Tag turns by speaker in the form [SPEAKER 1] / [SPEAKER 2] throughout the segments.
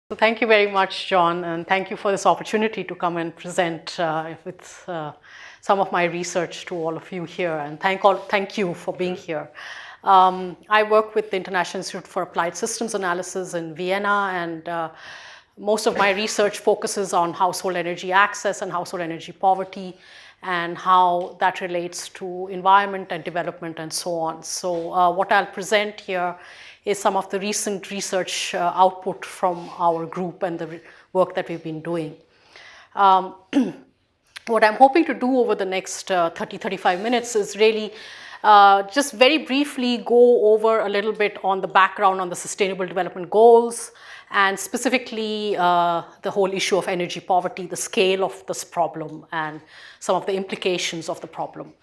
[SPEAKER 1] So thank you very much, John, and thank you for this opportunity to come and present with some of my research to all of you here, and thank you for being here. I work with the International Institute for Applied Systems Analysis in Vienna, and most of my research focuses on household energy access and household energy poverty, and how that relates to environment and development and so on. So what I'll present here is some of the recent research output from our group and the work that we've been doing. What I'm hoping to do over the next 30-35 minutes is really just very briefly go over a little bit on the background on the Sustainable Development Goals, and specifically the whole issue of energy poverty, the scale of this problem, and some of the implications of the problem.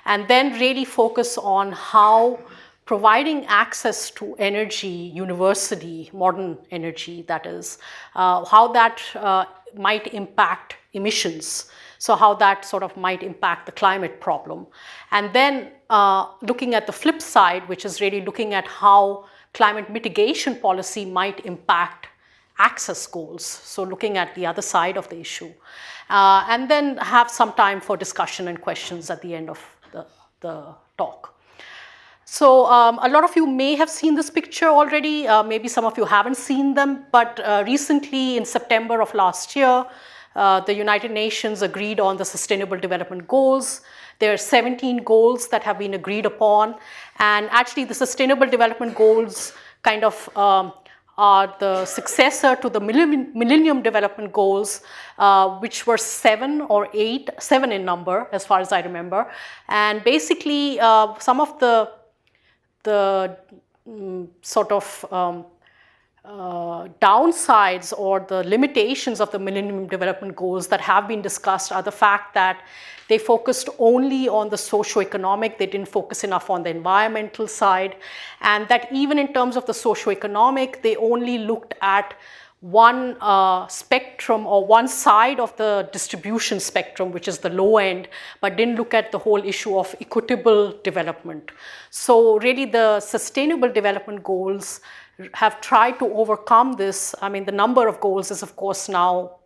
[SPEAKER 1] And then really focus on how providing access to energy universally, modern energy that is, how that might impact emissions. So how that sort of might impact the climate problem. And then looking at the flip side, which is really looking at how climate mitigation policy might impact access goals. So looking at the other side of the issue. And then have some time for discussion and questions at the end of the talk. So a lot of you may have seen this picture already, maybe some of you haven't seen them, but recently in September of last year, the United Nations agreed on the Sustainable Development Goals. There are 17 goals that have been agreed upon, and actually the Sustainable Development Goals kind of are the successor to the Millennium Development Goals, which were 7 or 8, 7 in number as far as I remember. And basically some of the sort of downsides or the limitations of the Millennium Development Goals that have been discussed are the fact that they focused only on the socio-economic, they didn't focus enough on the environmental side, and that even in terms of the socio-economic, they only looked at one spectrum or one side of the distribution spectrum, which is the low end, but didn't look at the whole issue of equitable development. So really the Sustainable Development Goals have tried to overcome this. I mean, the number of goals is of course now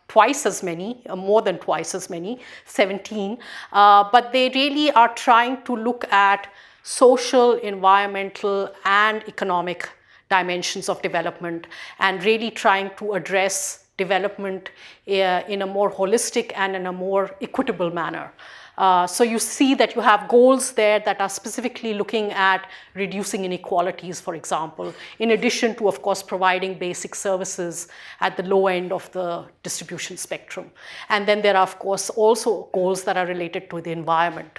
[SPEAKER 1] twice as many, more than twice as many, 17, but they really are trying to look at social, environmental, and economic dimensions of development, and really trying to address development in a more holistic and in a more equitable manner. So you see that you have goals there that are specifically looking at reducing inequalities, for example, in addition to, of course, providing basic services at the low end of the distribution spectrum. And then there are, of course, also goals that are related to the environment.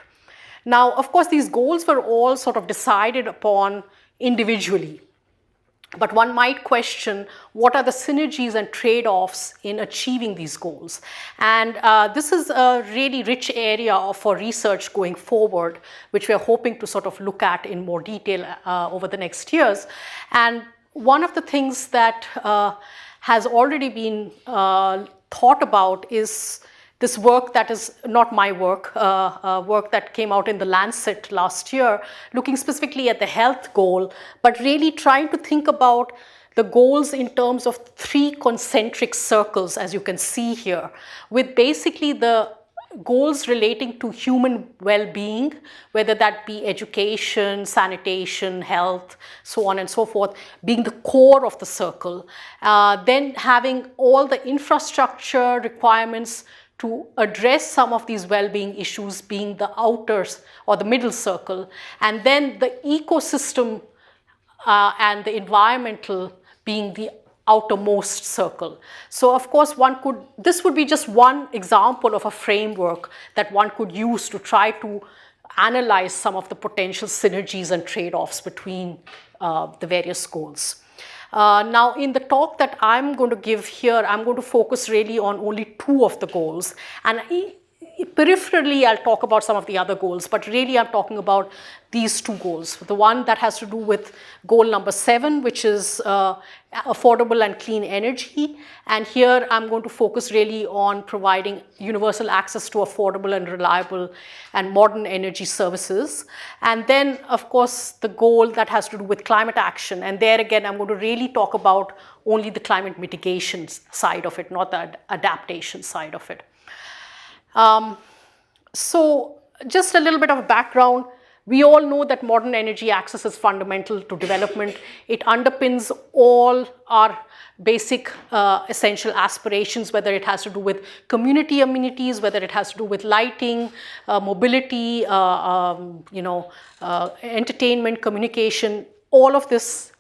[SPEAKER 1] Now, of course, these goals were all sort of decided upon individually. But one might question what are the synergies and trade-offs in achieving these goals. And this is a really rich area for research going forward, which we are hoping to sort of look at in more detail over the next years. And one of the things that has already been thought about is this work that is not my work, work that came out in the Lancet last year, looking specifically at the health goal, but really trying to think about the goals in terms of 3 concentric circles, as you can see here, with basically the goals relating to human well-being, whether that be education, sanitation, health, so on and so forth, being the core of the circle. Then having all the infrastructure requirements to address some of these well-being issues being the outer or the middle circle, and then the ecosystem and the environmental being the outermost circle. So of course this would be just one example of a framework that one could use to try to analyze some of the potential synergies and trade-offs between the various goals. Now, in the talk that I'm going to give here, I'm going to focus really on only 2 of the goals. And peripherally, I'll talk about some of the other goals, but really I'm talking about these two goals. The one that has to do with goal number 7, which is affordable and clean energy. And here I'm going to focus really on providing universal access to affordable and reliable and modern energy services. And then, of course, the goal that has to do with climate action. And there again, I'm going to really talk about only the climate mitigation side of it, not the adaptation side of it. So just a little bit of background. We all know that modern energy access is fundamental to development. It underpins all our basic essential aspirations, whether it has to do with community amenities, whether it has to do with lighting, mobility, entertainment, communication. All of this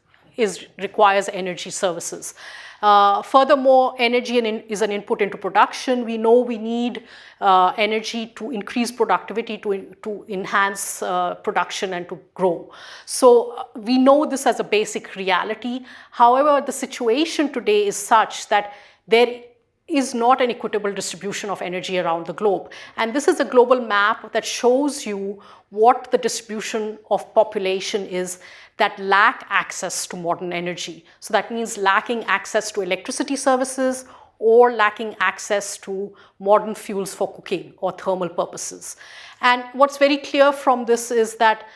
[SPEAKER 1] requires energy services. Furthermore, energy is an input into production. We know we need energy to increase productivity, to enhance production and to grow. So we know this as a basic reality. However, the situation today is such that there is not an equitable distribution of energy around the globe. And this is a global map that shows you what the distribution of population is that lack access to modern energy. So that means lacking access to electricity services or lacking access to modern fuels for cooking or thermal purposes. And what's very clear from this is that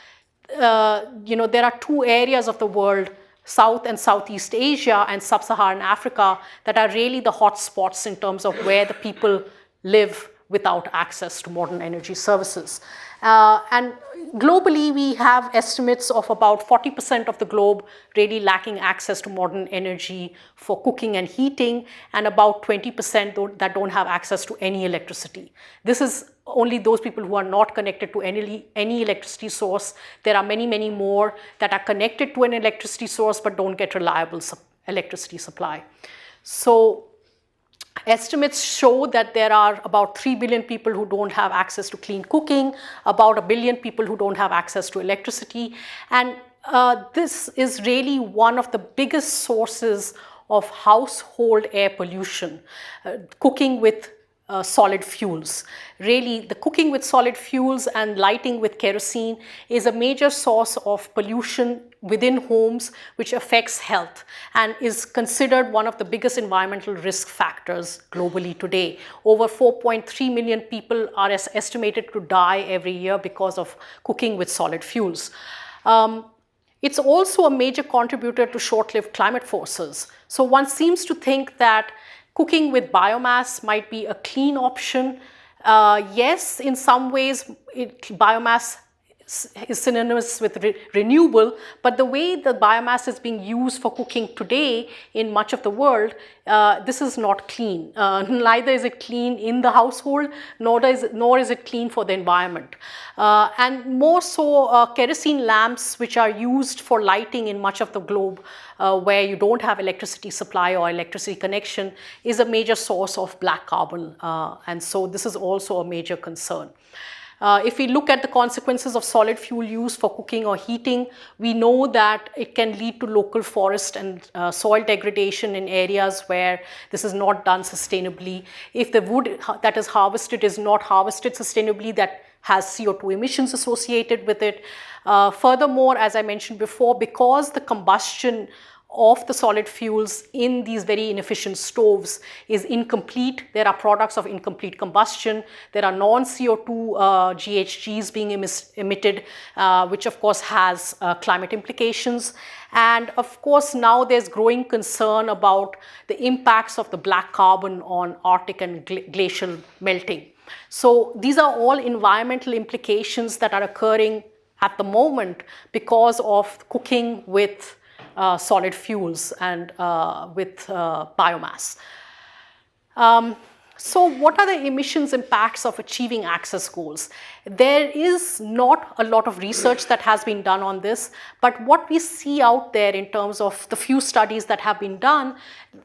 [SPEAKER 1] there are two areas of the world, South and Southeast Asia and Sub-Saharan Africa, that are really the hot spots in terms of where the people live without access to modern energy services. And globally, we have estimates of about 40% of the globe really lacking access to modern energy for cooking and heating, and about 20% that don't have access to any electricity. This is only those people who are not connected to any electricity source. There are many, many more that are connected to an electricity source but don't get reliable electricity supply. So estimates show that there are about 3 billion people who don't have access to clean cooking, about 1 billion people who don't have access to electricity. And this is really one of the biggest sources of household air pollution, cooking with solid fuels. Really, the cooking with solid fuels and lighting with kerosene is a major source of pollution within homes, which affects health and is considered one of the biggest environmental risk factors globally today. Over 4.3 million people are estimated to die every year because of cooking with solid fuels. It's also a major contributor to short-lived climate forces. So one seems to think that cooking with biomass might be a clean option. Yes, in some ways, biomass is synonymous with renewable, but the way the biomass is being used for cooking today in much of the world, this is not clean. Neither is it clean in the household, nor is it clean for the environment. And more so, kerosene lamps, which are used for lighting in much of the globe, where you don't have electricity supply or electricity connection, is a major source of black carbon. And so this is also a major concern. If we look at the consequences of solid fuel use for cooking or heating, we know that it can lead to local forest and soil degradation in areas where this is not done sustainably. If the wood that is harvested is not harvested sustainably, that has CO2 emissions associated with it. Furthermore, as I mentioned before, because the combustion of the solid fuels in these very inefficient stoves is incomplete. There are products of incomplete combustion. There are non-CO2 GHGs being emitted, which of course has climate implications. And of course, now there's growing concern about the impacts of the black carbon on Arctic and glacial melting. So these are all environmental implications that are occurring at the moment because of cooking with solid fuels and with biomass. So what are the emissions impacts of achieving access goals? There is not a lot of research that has been done on this, but what we see out there in terms of the few studies that have been done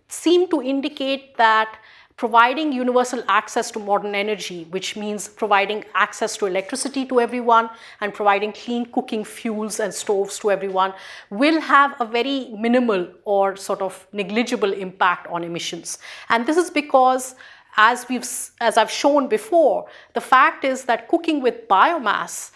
[SPEAKER 1] seem to indicate that providing universal access to modern energy, which means providing access to electricity to everyone and providing clean cooking fuels and stoves to everyone, will have a very minimal or sort of negligible impact on emissions. And this is because as I've shown before, the fact is that cooking with biomass,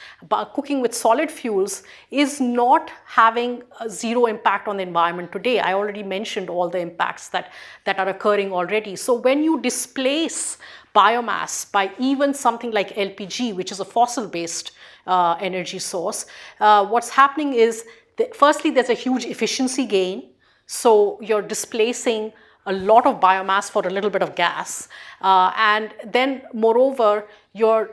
[SPEAKER 1] cooking with solid fuels is not having a zero impact on the environment today. I already mentioned all the impacts that are occurring already. So when you displace biomass by even something like LPG, which is a fossil-based energy source, what's happening is, firstly, there's a huge efficiency gain. So you're displacing a lot of biomass for a little bit of gas. And then moreover, you're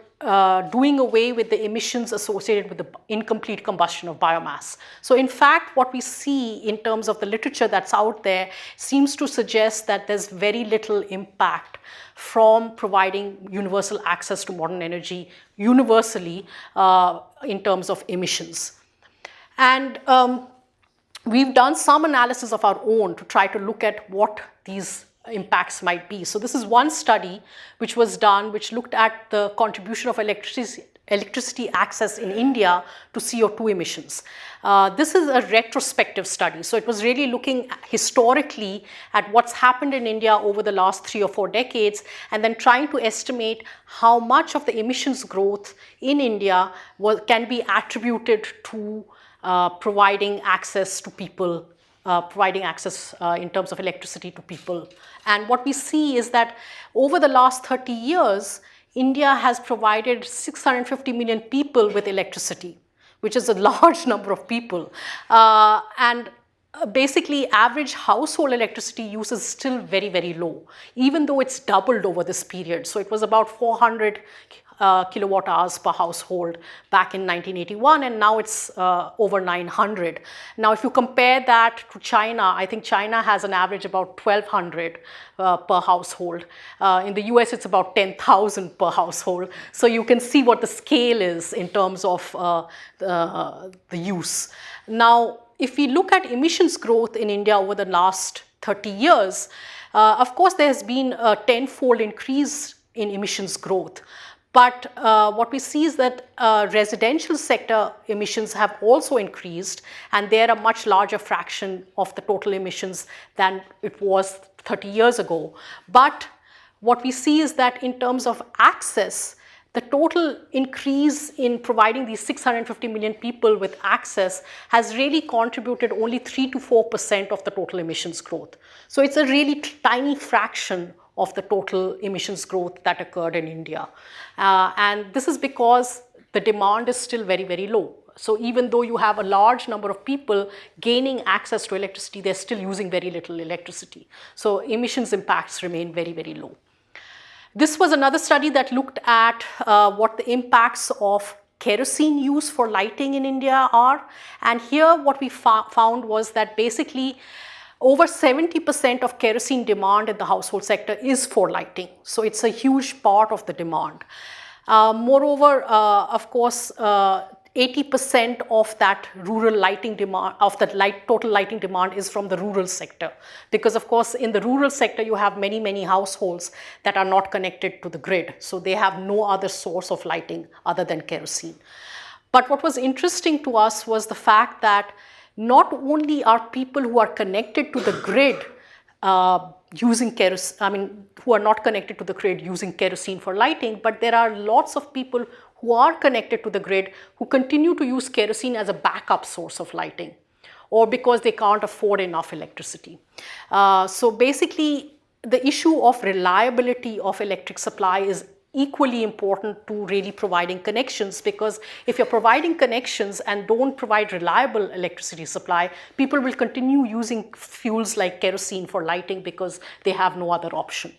[SPEAKER 1] doing away with the emissions associated with the incomplete combustion of biomass. So in fact, what we see in terms of the literature that's out there seems to suggest that there's very little impact from providing universal access to modern energy universally in terms of emissions. And we've done some analysis of our own to try to look at what these impacts might be. So this is one study which was done, which looked at the contribution of electricity access in India to CO2 emissions. This is a retrospective study. So it was really looking historically at what's happened in India over the last 3 or 4 decades, and then trying to estimate how much of the emissions growth in India can be attributed to providing access to people, providing access in terms of electricity to people. And what we see is that over the last 30 years, India has provided 650 million people with electricity, which is a large number of people. And basically, average household electricity use is still very, very low, even though it's doubled over this period. So it was about 400 kilowatt hours per household back in 1981, and now it's over 900. Now, if you compare that to China, I think China has an average about 1,200 per household. In the US, it's about 10,000 per household. So you can see what the scale is in terms of the use. Now, if we look at emissions growth in India over the last 30 years, of course, there has been a tenfold increase in emissions growth. But what we see is that residential sector emissions have also increased, and they're a much larger fraction of the total emissions than it was 30 years ago. But what we see is that in terms of access, the total increase in providing these 650 million people with access has really contributed only 3 to 4% of the total emissions growth. So it's a really tiny fraction of the total emissions growth that occurred in India. And this is because the demand is still very, very low. So even though you have a large number of people gaining access to electricity, they're still using very little electricity. So emissions impacts remain very, very low. This was another study that looked at what the impacts of kerosene use for lighting in India are. And here what we found was that basically over 70% of kerosene demand in the household sector is for lighting. So it's a huge part of the demand. Moreover, of course, 80% of that rural lighting demand, of that total lighting demand is from the rural sector. Because of course, in the rural sector, you have many, many households that are not connected to the grid. So they have no other source of lighting other than kerosene. But what was interesting to us was the fact that not only are people who are connected to the grid using kerosene, who are not connected to the grid using kerosene for lighting, but there are lots of people who are connected to the grid who continue to use kerosene as a backup source of lighting, or because they can't afford enough electricity. So basically, the issue of reliability of electric supply is equally important to really providing connections, because if you're providing connections and don't provide reliable electricity supply, people will continue using fuels like kerosene for lighting because they have no other option.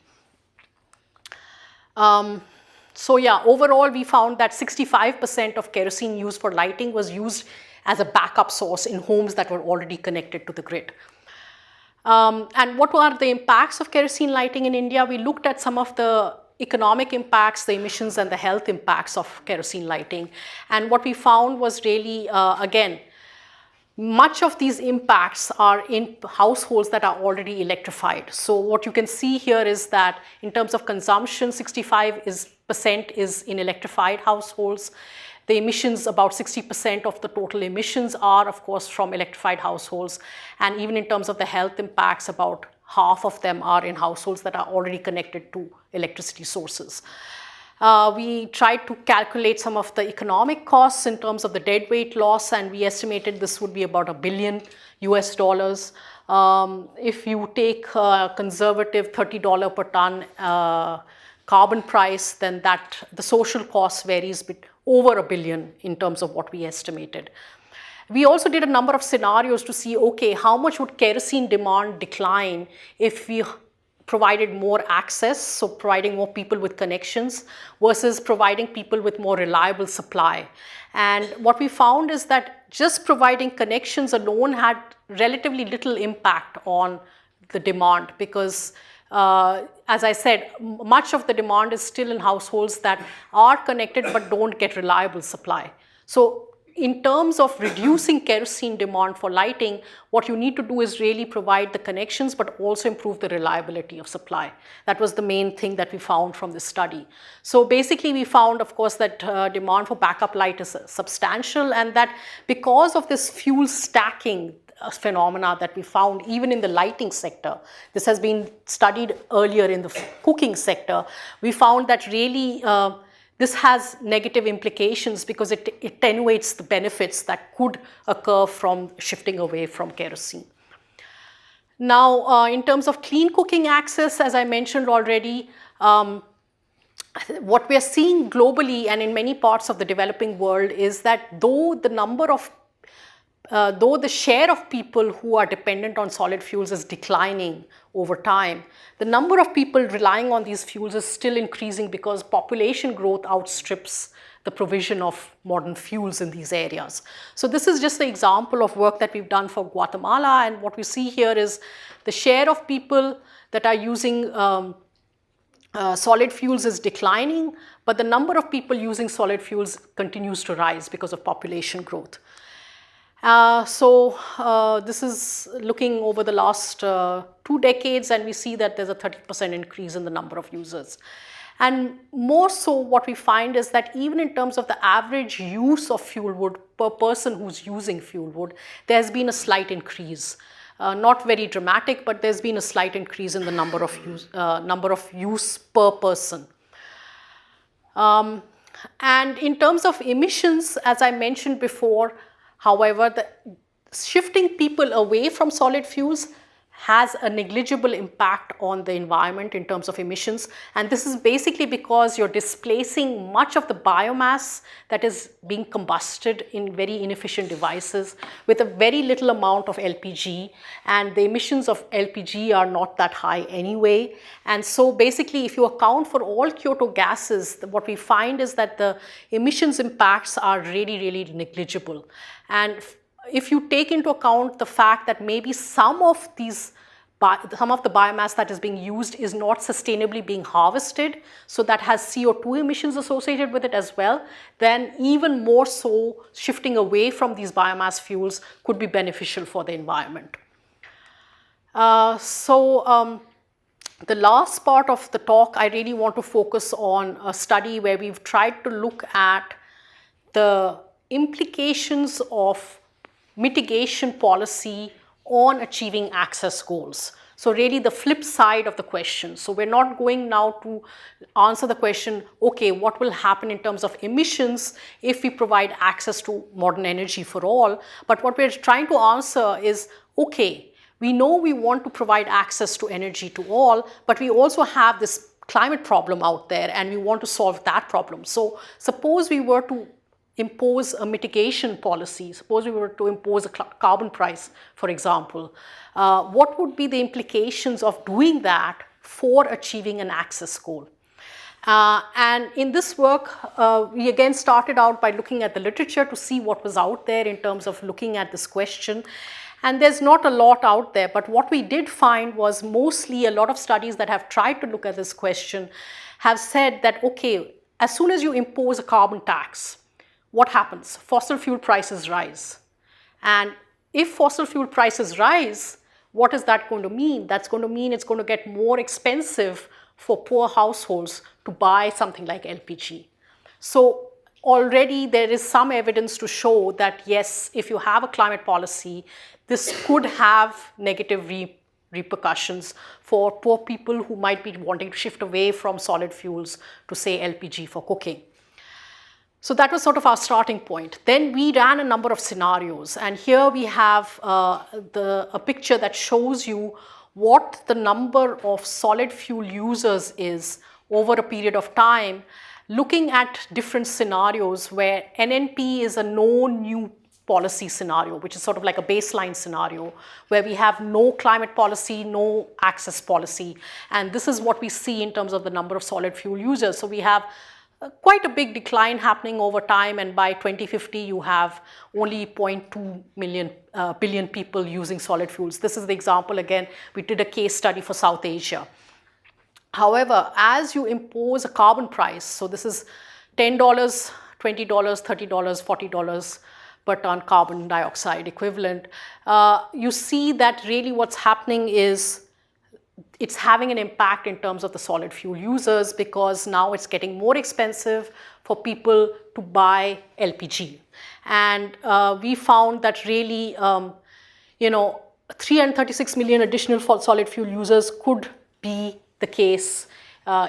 [SPEAKER 1] So yeah, overall we found that 65% of kerosene used for lighting was used as a backup source in homes that were already connected to the grid. And what are the impacts of kerosene lighting in India? We looked at some of the economic impacts, the emissions, and the health impacts of kerosene lighting. And what we found was really, again, much of these impacts are in households that are already electrified. So what you can see here is that in terms of consumption, 65% is in electrified households. The emissions, about 60% of the total emissions are, of course, from electrified households. And even in terms of the health impacts, about half of them are in households that are already connected to electricity sources. We tried to calculate some of the economic costs in terms of the deadweight loss, and we estimated this would be about $1 billion US. If you take a conservative $30 per ton carbon price, then the social cost varies over $1 billion in terms of what we estimated. We also did a number of scenarios to see, okay, how much would kerosene demand decline if we provided more access, so providing more people with connections versus providing people with more reliable supply. And what we found is that just providing connections alone had relatively little impact on the demand because, as I said, much of the demand is still in households that are connected but don't get reliable supply. So in terms of reducing kerosene demand for lighting, what you need to do is really provide the connections but also improve the reliability of supply. That was the main thing that we found from this study. So basically we found, of course, that demand for backup light is substantial, and that because of this fuel stacking phenomena that we found even in the lighting sector, this has been studied earlier in the cooking sector, we found that really this has negative implications because it attenuates the benefits that could occur from shifting away from kerosene. Now, in terms of clean cooking access, as I mentioned already, what we are seeing globally and in many parts of the developing world is that though the share of people who are dependent on solid fuels is declining over time, the number of people relying on these fuels is still increasing because population growth outstrips the provision of modern fuels in these areas. So this is just an example of work that we've done for Guatemala, and what we see here is the share of people that are using solid fuels is declining, but the number of people using solid fuels continues to rise because of population growth. This is looking over the last 2 decades, and we see that there's a 30% increase in the number of users. And more so what we find is that even in terms of the average use of fuel wood per person who's using fuel wood, there's been a slight increase. Not very dramatic, but there's been a slight increase in the number of use per person. And in terms of emissions, as I mentioned before, however, shifting people away from solid fuels has a negligible impact on the environment in terms of emissions. And this is basically because you're displacing much of the biomass that is being combusted in very inefficient devices with a very little amount of LPG. And the emissions of LPG are not that high anyway. And so basically, if you account for all Kyoto gases, what we find is that the emissions impacts are really, really negligible. And if you take into account the fact that maybe some of the biomass that is being used is not sustainably being harvested, so that has CO2 emissions associated with it as well, then even more so shifting away from these biomass fuels could be beneficial for the environment. The last part of the talk, I really want to focus on a study where we've tried to look at the implications of mitigation policy on achieving access goals. So really the flip side of the question. So we're not going now to answer the question, okay, what will happen in terms of emissions if we provide access to modern energy for all? But what we're trying to answer is, okay, we know we want to provide access to energy to all, but we also have this climate problem out there and we want to solve that problem. So suppose we were to impose a mitigation policy, suppose we were to impose a carbon price, for example, what would be the implications of doing that for achieving an access goal? And in this work, we again started out by looking at the literature to see what was out there in terms of looking at this question. And there's not a lot out there, but what we did find was mostly a lot of studies that have tried to look at this question have said that, okay, as soon as you impose a carbon tax, what happens? Fossil fuel prices rise. And if fossil fuel prices rise, what is that going to mean? That's going to mean it's going to get more expensive for poor households to buy something like LPG. So already there is some evidence to show that yes, if you have a climate policy, this could have negative repercussions for poor people who might be wanting to shift away from solid fuels to, say, LPG for cooking. So that was sort of our starting point. Then we ran a number of scenarios, and here we have a picture that shows you what the number of solid fuel users is over a period of time, looking at different scenarios where NNP is a no new policy scenario, which is sort of like a baseline scenario where we have no climate policy, no access policy. And this is what we see in terms of the number of solid fuel users. So we have quite a big decline happening over time, and by 2050 you have only 0.2 billion people using solid fuels. This is the example again, we did a case study for South Asia. However, as you impose a carbon price, so this is $10, $20, $30, $40 per ton carbon dioxide equivalent, you see that really what's happening is it's having an impact in terms of the solid fuel users, because now it's getting more expensive for people to buy LPG. And we found that really, 336 million additional solid fuel users could be the case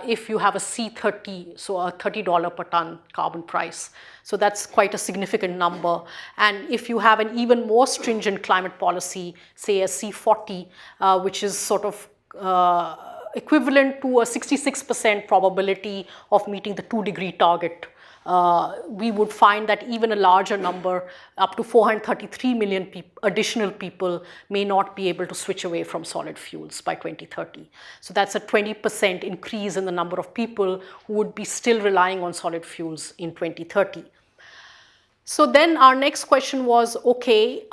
[SPEAKER 1] if you have a C30, so a $30 per ton carbon price. So that's quite a significant number. And if you have an even more stringent climate policy, say a C40, which is sort of equivalent to a 66% probability of meeting the 2-degree target, we would find that even a larger number, up to 433 million additional people, may not be able to switch away from solid fuels by 2030. So that's a 20% increase in the number of people who would be still relying on solid fuels in 2030. So then our next question was, okay,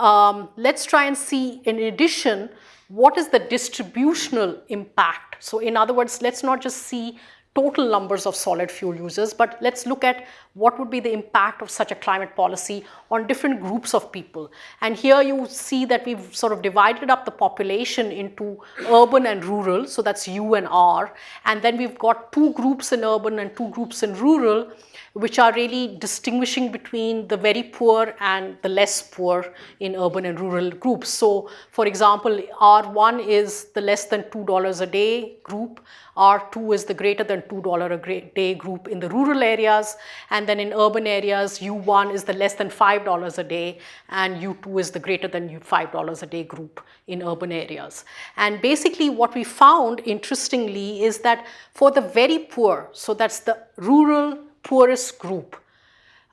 [SPEAKER 1] let's try and see, in addition, what is the distributional impact? So in other words, let's not just see total numbers of solid fuel users, but let's look at what would be the impact of such a climate policy on different groups of people. And here you see that we've sort of divided up the population into urban and rural, so that's U and R. And then we've got 2 groups in urban and 2 groups in rural, which are really distinguishing between the very poor and the less poor in urban and rural groups. So for example, R1 is the less than $2 a day group, R2 is the greater than $2 a day group in the rural areas, and then in urban areas, U1 is the less than $5 a day, and U2 is the greater than $5 a day group in urban areas. And basically what we found, interestingly, is that for the very poor, so that's the rural poorest group,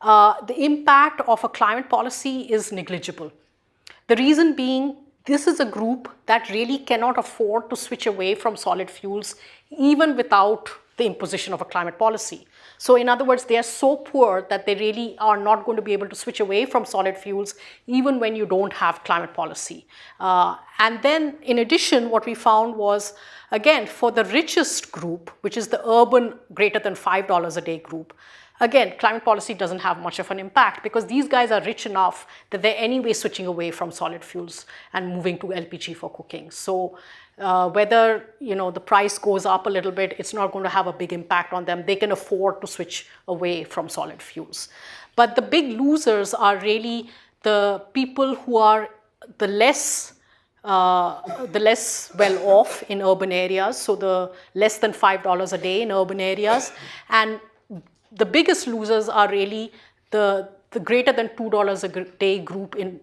[SPEAKER 1] the impact of a climate policy is negligible. The reason being, this is a group that really cannot afford to switch away from solid fuels even without the imposition of a climate policy. So in other words, they are so poor that they really are not going to be able to switch away from solid fuels even when you don't have climate policy. And then in addition, what we found was, again, for the richest group, which is the urban greater than $5 a day group, again, climate policy doesn't have much of an impact because these guys are rich enough that they're anyway switching away from solid fuels and moving to LPG for cooking. So whether the price goes up a little bit, it's not going to have a big impact on them. They can afford to switch away from solid fuels. But the big losers are really the people who are the less well off in urban areas, so the less than $5 a day in urban areas, and the biggest losers are really the greater than $2 a day group in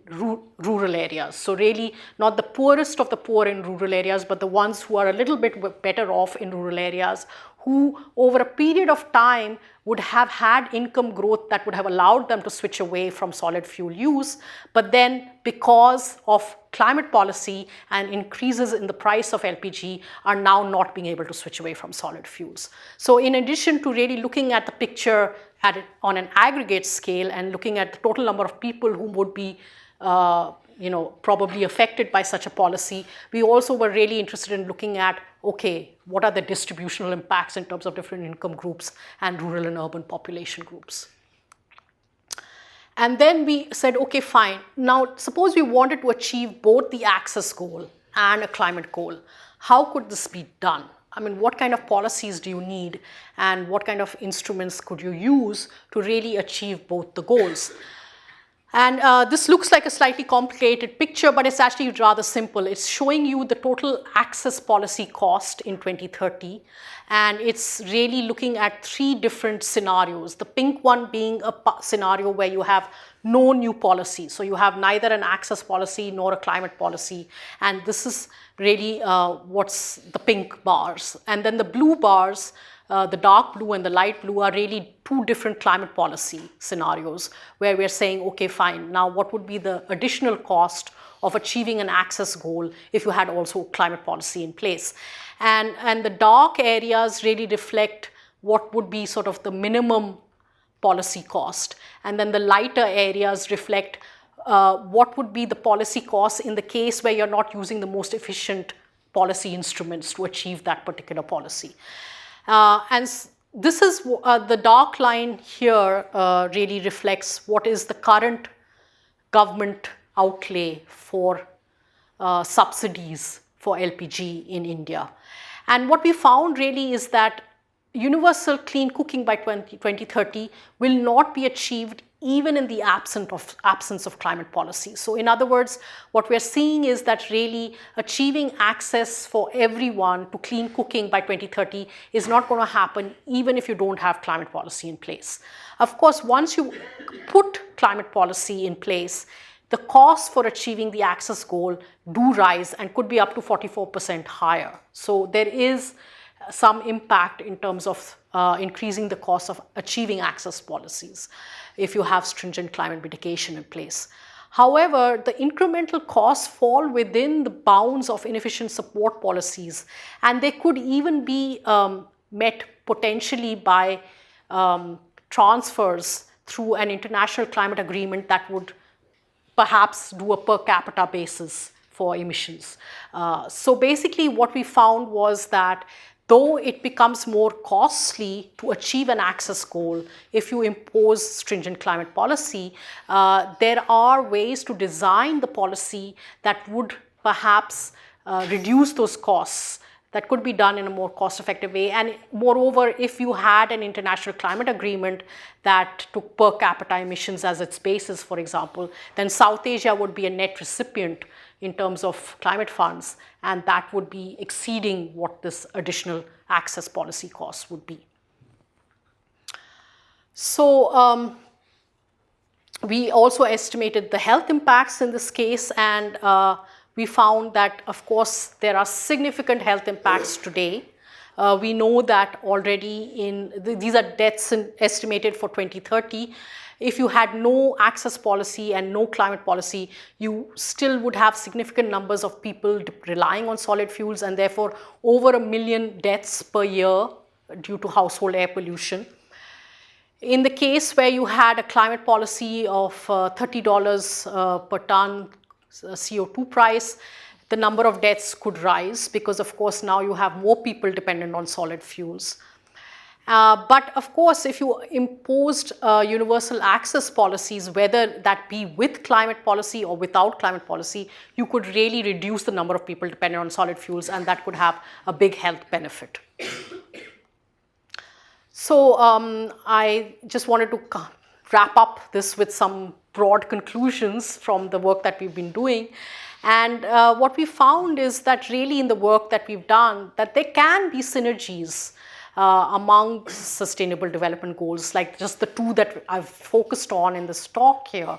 [SPEAKER 1] rural areas. So really not the poorest of the poor in rural areas, but the ones who are a little bit better off in rural areas, who over a period of time would have had income growth that would have allowed them to switch away from solid fuel use. But then because of climate policy and increases in the price of LPG are now not being able to switch away from solid fuels. So in addition to really looking at the picture on an aggregate scale and looking at the total number of people who would be probably affected by such a policy, we also were really interested in looking at, okay, what are the distributional impacts in terms of different income groups and rural and urban population groups. And then we said, okay, fine. Now, suppose we wanted to achieve both the access goal and a climate goal. How could this be done? I mean, what kind of policies do you need and what kind of instruments could you use to really achieve both the goals? And this looks like a slightly complicated picture, but it's actually rather simple. It's showing you the total access policy cost in 2030. And it's really looking at 3 different scenarios. The pink one being a scenario where you have no new policy. So you have neither an access policy nor a climate policy. And this is really what's the pink bars. And then the blue bars, the dark blue and the light blue, are really 2 different climate policy scenarios where we're saying, okay, fine, now what would be the additional cost of achieving an access goal if you had also climate policy in place? And the dark areas really reflect what would be sort of the minimum policy cost. And then the lighter areas reflect what would be the policy cost in the case where you're not using the most efficient policy instruments to achieve that particular policy. And this is the dark line here really reflects what is the current government outlay for subsidies for LPG in India. And what we found really is that universal clean cooking by 2030 will not be achieved even in the absence of climate policy. So in other words, what we're seeing is that really achieving access for everyone to clean cooking by 2030 is not going to happen even if you don't have climate policy in place. Of course, once you put climate policy in place, the costs for achieving the access goal do rise and could be up to 44% higher. So there is some impact in terms of increasing the cost of achieving access policies if you have stringent climate mitigation in place. However, the incremental costs fall within the bounds of inefficient support policies, and they could even be met potentially by transfers through an international climate agreement that would perhaps do a per capita basis for emissions. So basically what we found was that though it becomes more costly to achieve an access goal if you impose stringent climate policy, there are ways to design the policy that would perhaps reduce those costs. That could be done in a more cost-effective way. And moreover, if you had an international climate agreement that took per capita emissions as its basis, for example, then South Asia would be a net recipient in terms of climate funds, and that would be exceeding what this additional access policy cost would be. So we also estimated the health impacts in this case, and we found that, of course, there are significant health impacts today. We know that already these are deaths estimated for 2030. If you had no access policy and no climate policy, you still would have significant numbers of people relying on solid fuels, and therefore over 1 million deaths per year due to household air pollution. In the case where you had a climate policy of $30 per ton CO2 price, the number of deaths could rise because, of course, now you have more people dependent on solid fuels. But of course, if you imposed universal access policies, whether that be with climate policy or without climate policy, you could really reduce the number of people dependent on solid fuels, and that could have a big health benefit. So I just wanted to wrap up this with some broad conclusions from the work that we've been doing. And what we found is that really in the work that we've done, that there can be synergies among sustainable development goals, like just the 2 that I've focused on in this talk here.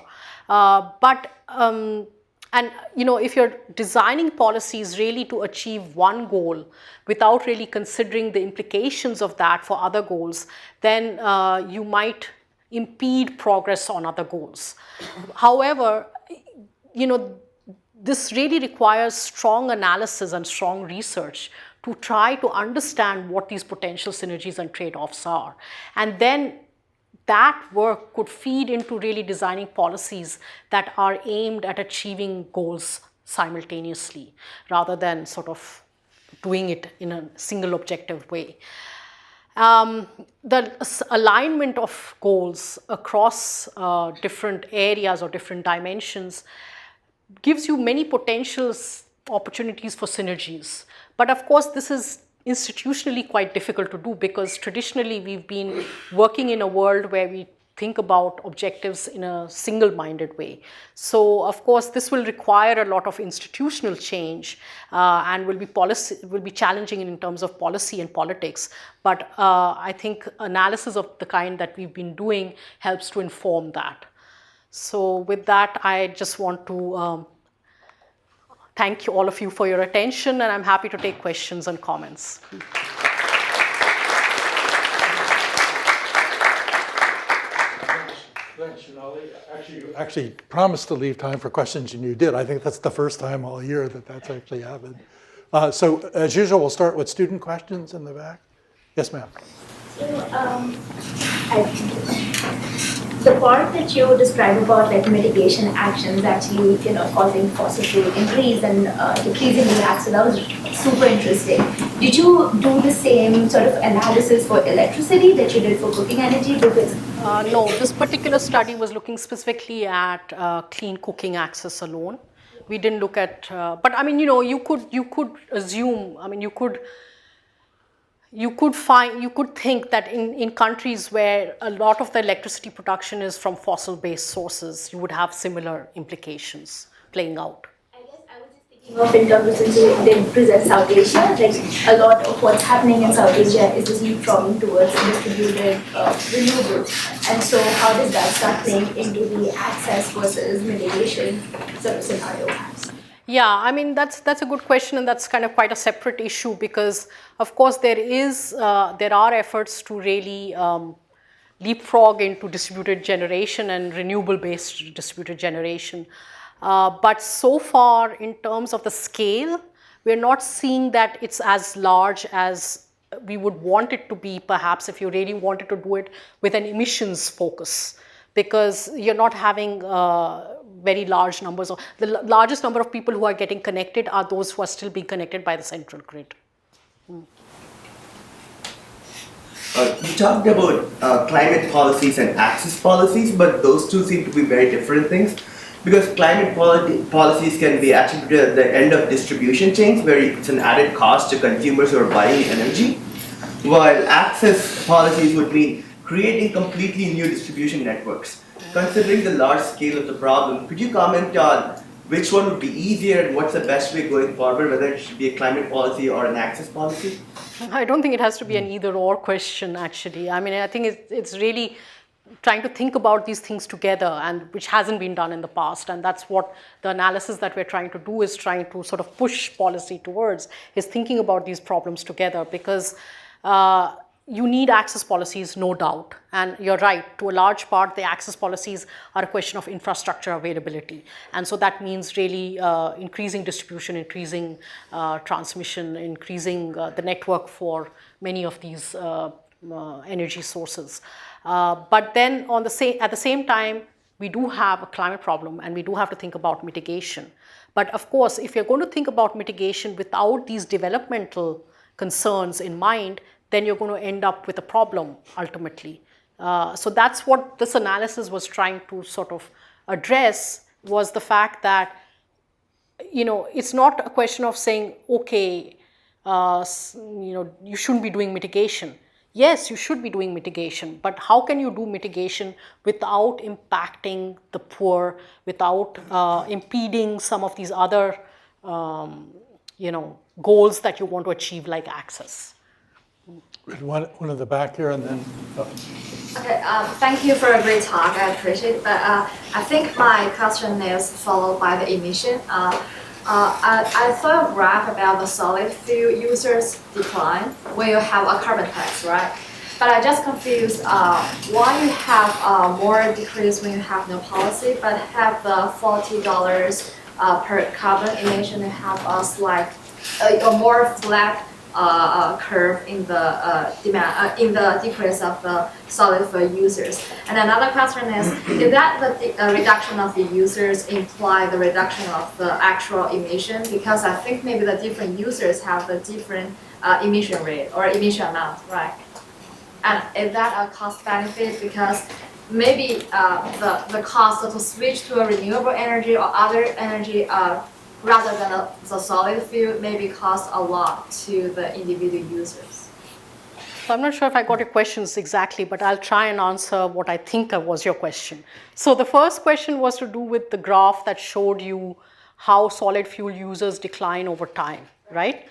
[SPEAKER 1] And you know, if you're designing policies really to achieve one goal without really considering the implications of that for other goals, then you might impede progress on other goals. However, you know, this really requires strong analysis and strong research to try to understand what these potential synergies and trade-offs are. And then that work could feed into really designing policies that are aimed at achieving goals simultaneously, rather than sort of doing it in a single objective way. The alignment of goals across different areas or different dimensions gives you many potential opportunities for synergies. But of course, this is institutionally quite difficult to do, because traditionally we've been working in a world where we think about objectives in a single-minded way. So, of course, this will require a lot of institutional change and will be challenging in terms of policy and politics. But I think analysis of the kind that we've been doing helps to inform that. So, with that, I just want to thank you, all of you, for your attention, and I'm happy to take questions and comments.
[SPEAKER 2] Thanks, Shonali. You actually promised to leave time for questions, and you did. I think that's the first time all year that that's actually happened. So, as usual, we'll start with student questions in the back. Yes, ma'am.
[SPEAKER 3] So, the part that you describe about like mitigation actions actually, causing fossil fuel increase and decreasing the lag, so that was super interesting. Did you do the same sort of analysis for electricity that you did for cooking energy? Because
[SPEAKER 1] no, this particular study was looking specifically at clean cooking access alone. We didn't look at, but I mean, you could assume, I mean, you could think that in countries where a lot of the electricity production is from fossil-based sources, you would have similar implications playing out.
[SPEAKER 3] I guess I was just thinking of in terms of, since you did present South Asia, like a lot of what's happening in South Asia is this leapfrogging towards distributed renewables. And so how does that start playing into the access versus mitigation sort of scenario?
[SPEAKER 1] Yeah, I mean, that's a good question, and that's kind of quite a separate issue because, of course, there are efforts to really leapfrog into distributed generation and renewable-based distributed generation. But so far, in terms of the scale, we're not seeing that it's as large as we would want it to be, perhaps, if you really wanted to do it with an emissions focus, because you're not having very large numbers. The largest number of people who are getting connected are those who are still being connected by the central grid.
[SPEAKER 4] You talked about climate policies and access policies, but those two seem to be very different things, because climate policies can be attributed at the end of distribution chains where it's an added cost to consumers who are buying energy, while access policies would mean creating completely new distribution networks. Considering the large scale of the problem, could you comment on which one would be easier and what's the best way going forward, whether it should be a climate policy or an access policy?
[SPEAKER 1] I don't think it has to be an either-or question, actually. I mean, I think it's really trying to think about these things together, and which hasn't been done in the past. And that's what the analysis that we're trying to do is trying to sort of push policy towards, is thinking about these problems together, because you need access policies, no doubt. And you're right, to a large part, the access policies are a question of infrastructure availability. And so that means really increasing distribution, increasing transmission, increasing the network for many of these energy sources. But then at the same time, we do have a climate problem, and we do have to think about mitigation. But of course, if you're going to think about mitigation without these developmental concerns in mind, then you're going to end up with a problem ultimately. So that's what this analysis was trying to sort of address, was the fact that, it's not a question of saying, okay, you shouldn't be doing mitigation. Yes, you should be doing mitigation, but how can you do mitigation without impacting the poor, without impeding some of these other, goals that you want to achieve, like access?
[SPEAKER 2] One in the back here, and then.
[SPEAKER 5] Okay, thank you for a great talk. I appreciate it. But I think my question is followed by the emission. I saw a graph about the solid fuel users decline when you have a carbon tax, right? But I just confused why you have more decrease when you have no policy, but have the $40 per carbon emission, you have a slight, a more flat curve in the demand, in the decrease of the solid fuel users. And another question is that the reduction of the users imply the reduction of the actual emission? Because I think maybe the different users have a different emission rate or emission amount, right? And is that a cost benefit? Because maybe the cost to switch to a renewable energy or other energy rather than the solid fuel maybe cost a lot to the individual users.
[SPEAKER 1] So I'm not sure if I got your questions exactly, but I'll try and answer what I think was your question. So the first question was to do with the graph that showed you how solid fuel users decline over time, right?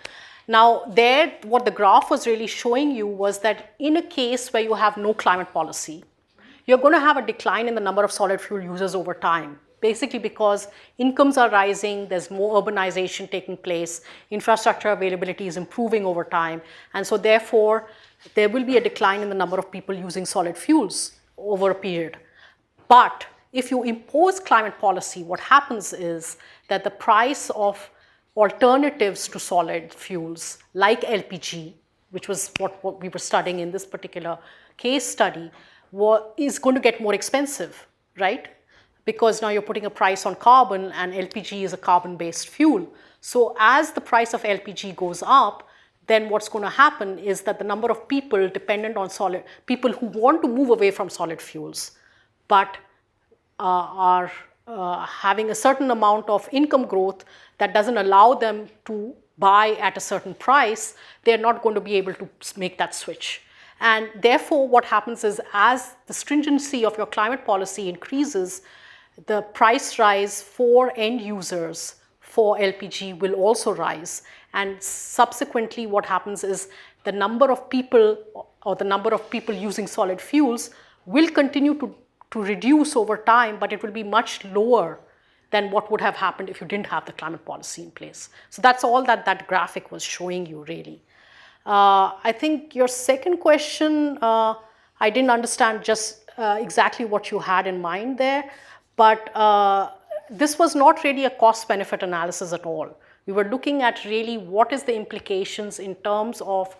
[SPEAKER 1] Now there, what the graph was really showing you was that in a case where you have no climate policy, you're going to have a decline in the number of solid fuel users over time, basically because incomes are rising, there's more urbanization taking place, infrastructure availability is improving over time, and so therefore there will be a decline in the number of people using solid fuels over a period. But if you impose climate policy, what happens is that the price of alternatives to solid fuels like LPG, which was what we were studying in this particular case study, is going to get more expensive, right? Because now you're putting a price on carbon and LPG is a carbon-based fuel. So as the price of LPG goes up, then what's going to happen is that the number of people dependent on people who want to move away from solid fuels, but are having a certain amount of income growth that doesn't allow them to buy at a certain price, they're not going to be able to make that switch. And therefore, what happens is as the stringency of your climate policy increases, the price rise for end users for LPG will also rise. And subsequently, what happens is the number of people or the number of people using solid fuels will continue to reduce over time, but it will be much lower than what would have happened if you didn't have the climate policy in place. So that's all that graphic was showing you, really. I think your second question, I didn't understand just exactly what you had in mind there, but this was not really a cost-benefit analysis at all. We were looking at really what is the implications in terms of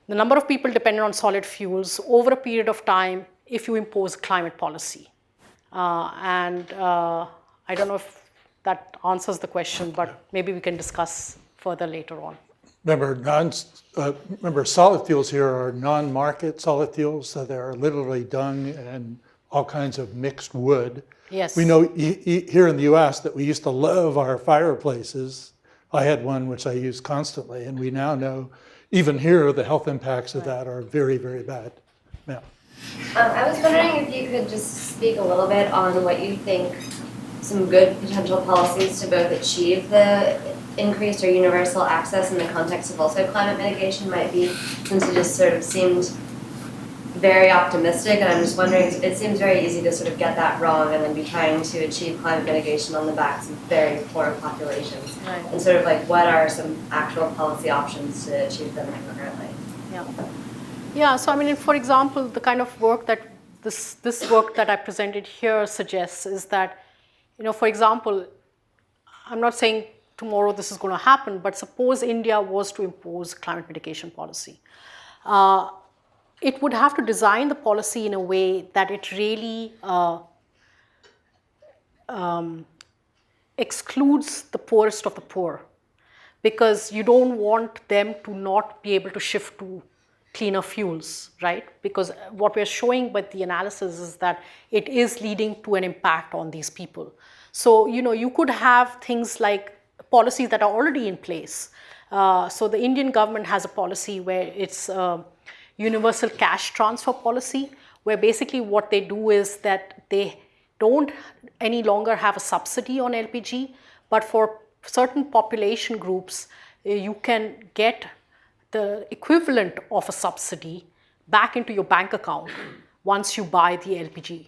[SPEAKER 1] the number of people dependent on solid fuels over a period of time if you impose climate policy. I don't know if that answers the question, but maybe we can discuss further later on.
[SPEAKER 2] Remember, solid fuels here are non-market solid fuels, so they are literally dung and all kinds of mixed wood.
[SPEAKER 1] Yes.
[SPEAKER 2] We know here in the US that we used to love our fireplaces. I had one which I use constantly, and we now know even here the health impacts of that are very, very bad. Yeah.
[SPEAKER 6] I was wondering if you could just speak a little bit on what you think some good potential policies to both achieve the increased or universal access in the context of also climate mitigation might be, since it just sort of seemed very optimistic, and I'm just wondering, it seems very easy to sort of get that wrong and then be trying to achieve climate mitigation on the backs of very poor populations.
[SPEAKER 1] Right.
[SPEAKER 6] And sort of like what are some actual policy options to achieve them currently?
[SPEAKER 1] Yeah, so I mean, for example, the kind of work that this work that I presented here suggests is that, for example, I'm not saying tomorrow this is going to happen, but suppose India was to impose climate mitigation policy. It would have to design the policy in a way that it really excludes the poorest of the poor, because you don't want them to not be able to shift to cleaner fuels, right? Because what we're showing with the analysis is that it is leading to an impact on these people. So, you could have things like policies that are already in place. So the Indian government has a policy where it's universal cash transfer policy, where basically what they do is that they don't any longer have a subsidy on LPG, but for certain population groups, you can get the equivalent of a subsidy back into your bank account once you buy the LPG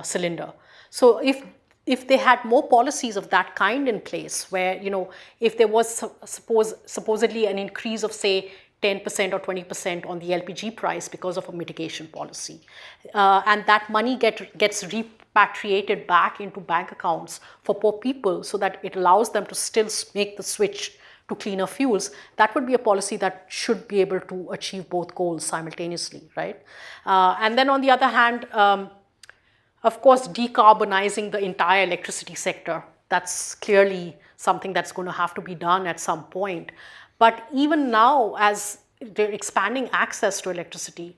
[SPEAKER 1] cylinder. So if they had more policies of that kind in place, where, if there was supposedly an increase of, say, 10% or 20% on the LPG price because of a mitigation policy, and that money gets repatriated back into bank accounts for poor people so that it allows them to still make the switch to cleaner fuels, that would be a policy that should be able to achieve both goals simultaneously, right? And then on the other hand, of course, decarbonizing the entire electricity sector, that's clearly something that's going to have to be done at some point. But even now, as they're expanding access to electricity,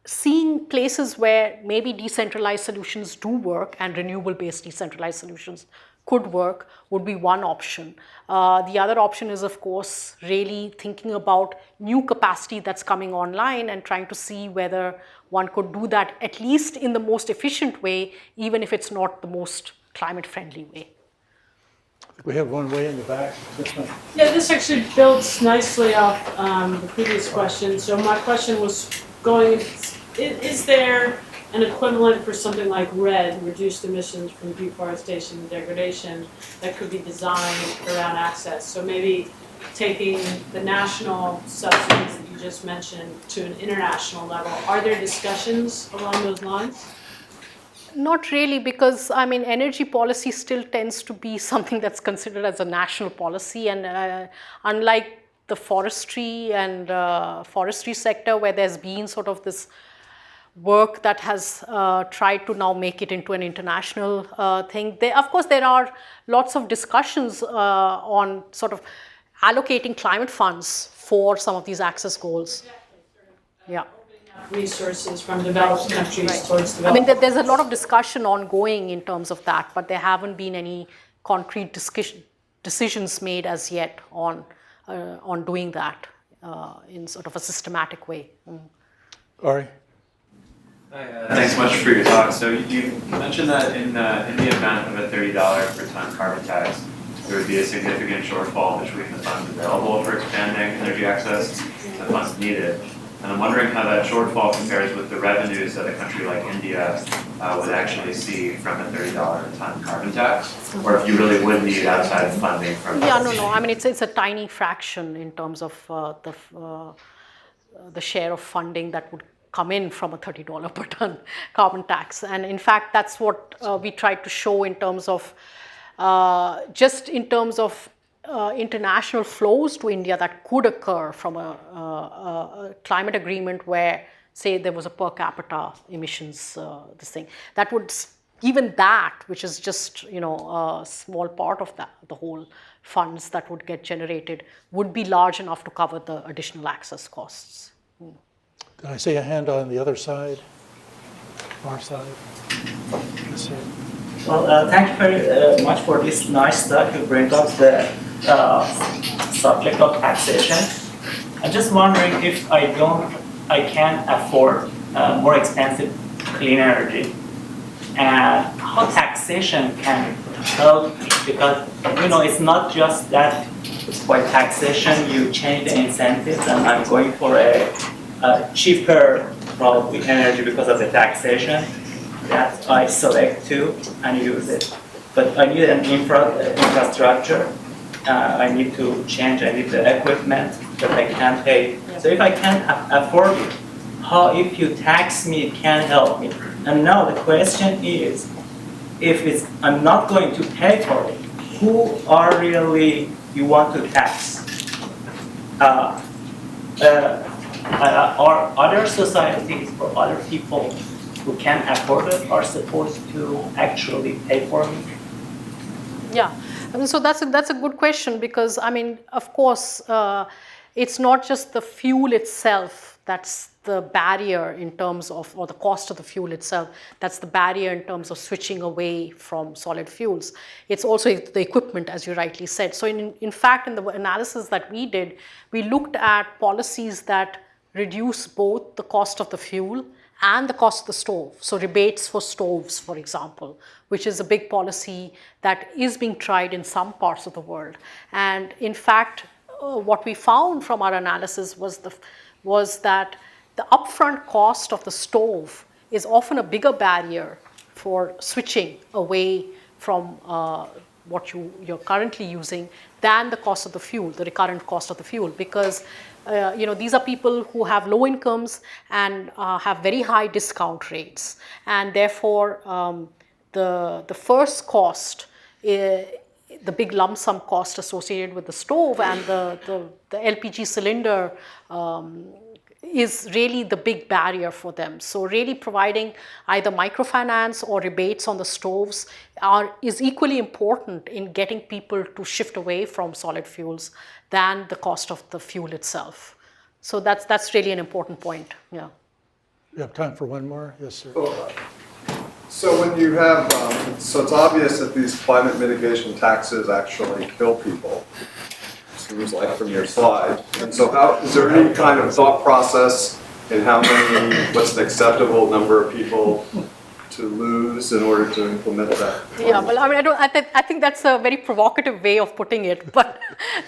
[SPEAKER 1] seeing places where maybe decentralized solutions do work and renewable-based decentralized solutions could work would be one option. The other option is, of course, really thinking about new capacity that's coming online and trying to see whether one could do that at least in the most efficient way, even if it's not the most climate-friendly way.
[SPEAKER 2] We have one way in the back.
[SPEAKER 7] Yeah, this actually builds nicely off the previous question. So my question was going, is there an equivalent for something like RED, reduced emissions from deforestation and degradation, that could be designed around access? So maybe taking the national subsidies that you just mentioned to an international level. Are there discussions along those lines?
[SPEAKER 1] Not really, because I mean, energy policy still tends to be something that's considered as a national policy, and unlike the forestry and forestry sector, where there's been sort of this work that has tried to now make it into an international thing. Of course, there are lots of discussions on sort of allocating climate funds for some of these access goals. Yeah.
[SPEAKER 7] Resources from developed countries
[SPEAKER 1] Right.
[SPEAKER 7] towards
[SPEAKER 1] I mean,
[SPEAKER 7] developed.
[SPEAKER 1] there's a lot of discussion ongoing in terms of that, but there haven't been any concrete decisions made as yet on doing that in sort of a systematic way.
[SPEAKER 2] Ari?
[SPEAKER 8] Hi, thanks so much for your talk. So you mentioned that in the event of a $30 per ton carbon tax, there would be a significant shortfall between the funds available for expanding energy access and the funds needed. And I'm wondering how that shortfall compares with the revenues that a country like India would actually see from a $30 a ton carbon tax, or if you really would need outside funding from.
[SPEAKER 1] Yeah, no. I mean, it's a tiny fraction in terms of the share of funding that would come in from a $30 per ton carbon tax. And in fact, that's what we tried to show in terms of just in terms of international flows to India that could occur from a climate agreement where, say, there was a per capita emissions this thing. That would, even that, which is just, a small part of that, the whole funds that would get generated, would be large enough to cover the additional access costs.
[SPEAKER 2] Did I see a hand on the other side? Our side? This side.
[SPEAKER 9] Well, thank you very much for this nice talk. You bring up the subject of taxation. I'm just wondering if I can't afford more expensive clean energy, and how taxation can help, because it's not just that by taxation you change the incentives and I'm going for a cheaper probably energy because of the taxation that I select to and use it. But I need an infrastructure. I need to change. I need the equipment that I can't pay. So if I can't afford it, how if you tax me, it can help me. And now the question is, if I'm not going to pay for it, who are really you want to tax? Are other societies or other people who can afford it are supposed to actually pay for it?
[SPEAKER 1] Yeah, I mean, so that's a good question, because I mean, of course, it's not just the fuel itself that's the barrier in terms of, or the cost of the fuel itself, that's the barrier in terms of switching away from solid fuels. It's also the equipment, as you rightly said. So in fact, in the analysis that we did, we looked at policies that reduce both the cost of the fuel and the cost of the stove. So rebates for stoves, for example, which is a big policy that is being tried in some parts of the world. And in fact, what we found from our analysis was that the upfront cost of the stove is often a bigger barrier for switching away from what you're currently using than the cost of the fuel, the recurrent cost of the fuel, because these are people who have low incomes and have very high discount rates, and therefore the first cost, the big lump sum cost associated with the stove and the LPG cylinder is really the big barrier for them. So really providing either microfinance or rebates on the stoves is equally important in getting people to shift away from solid fuels than the cost of the fuel itself. So that's really an important point. Yeah.
[SPEAKER 2] You have time for one more? Yes, sir.
[SPEAKER 10] So when you have, so it's obvious that these climate mitigation taxes actually kill people. Seems like from your slide. And so how, is there any kind of thought process in how many, what's an acceptable number of people to lose in order to implement that?
[SPEAKER 1] Yeah, well, I mean, I think that's a very provocative way of putting it, but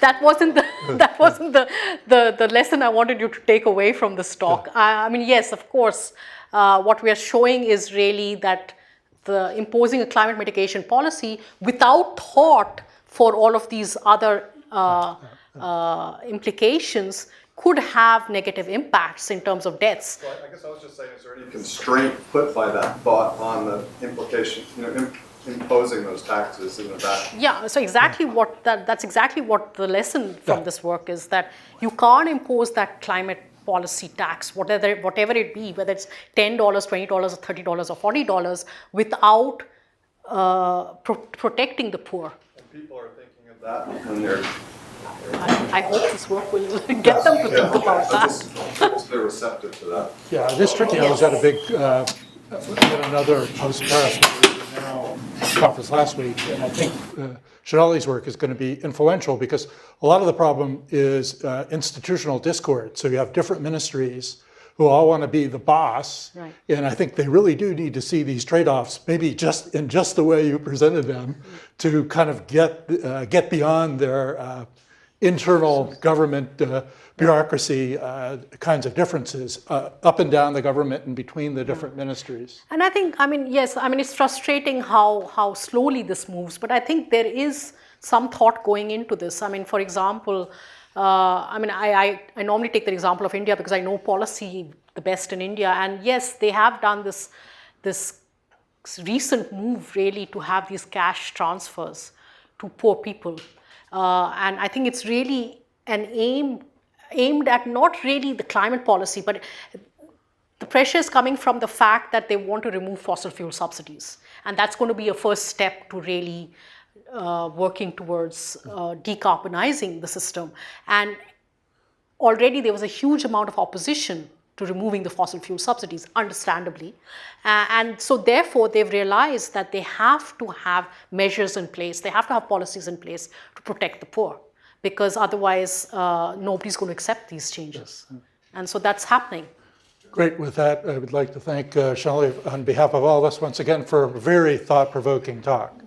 [SPEAKER 1] that wasn't the lesson I wanted you to take away from this talk. I mean, yes, of course, what we are showing is really that the imposing a climate mitigation policy without thought for all of these other implications could have negative impacts in terms of deaths.
[SPEAKER 10] Well, I guess I was just saying, is there any constraint put by that thought on the implication, imposing those taxes in the back?
[SPEAKER 1] Yeah, so exactly that's exactly what the lesson from this work is, that you can't impose that climate policy tax, whatever it be, whether it's $10, $20, or $30 or $40, without protecting the poor.
[SPEAKER 10] And people are thinking of that when they're...
[SPEAKER 1] I hope this work will get them to think about that.
[SPEAKER 10] Just they're receptive to that.
[SPEAKER 2] Yeah, it is tricky. I was at a big, at another post-Paris now conference last week, and I think Shonali's work is going to be influential because a lot of the problem is institutional discord. So you have different ministries who all want to be the boss, right. And I think they really do need to see these trade-offs, maybe just in just the way you presented them, to kind of get beyond their internal government bureaucracy kinds of differences up and down the government and between the different ministries.
[SPEAKER 1] And I think, I mean, yes, I mean, it's frustrating how slowly this moves, but I think there is some thought going into this. I mean, for example, I mean, I normally take the example of India because I know policy the best in India. And yes, they have done this recent move really to have these cash transfers to poor people. And I think it's really an aimed at not really the climate policy, but the pressure is coming from the fact that they want to remove fossil fuel subsidies. And that's going to be a first step to really working towards decarbonizing the system. And already there was a huge amount of opposition to removing the fossil fuel subsidies, understandably. And so therefore they've realized that they have to have measures in place, they have to have policies in place to protect the poor, because otherwise nobody's going to accept these changes. Yes. And so that's happening.
[SPEAKER 2] Great. With that, I would like to thank Shonali on behalf of all of us once again for a very thought-provoking talk.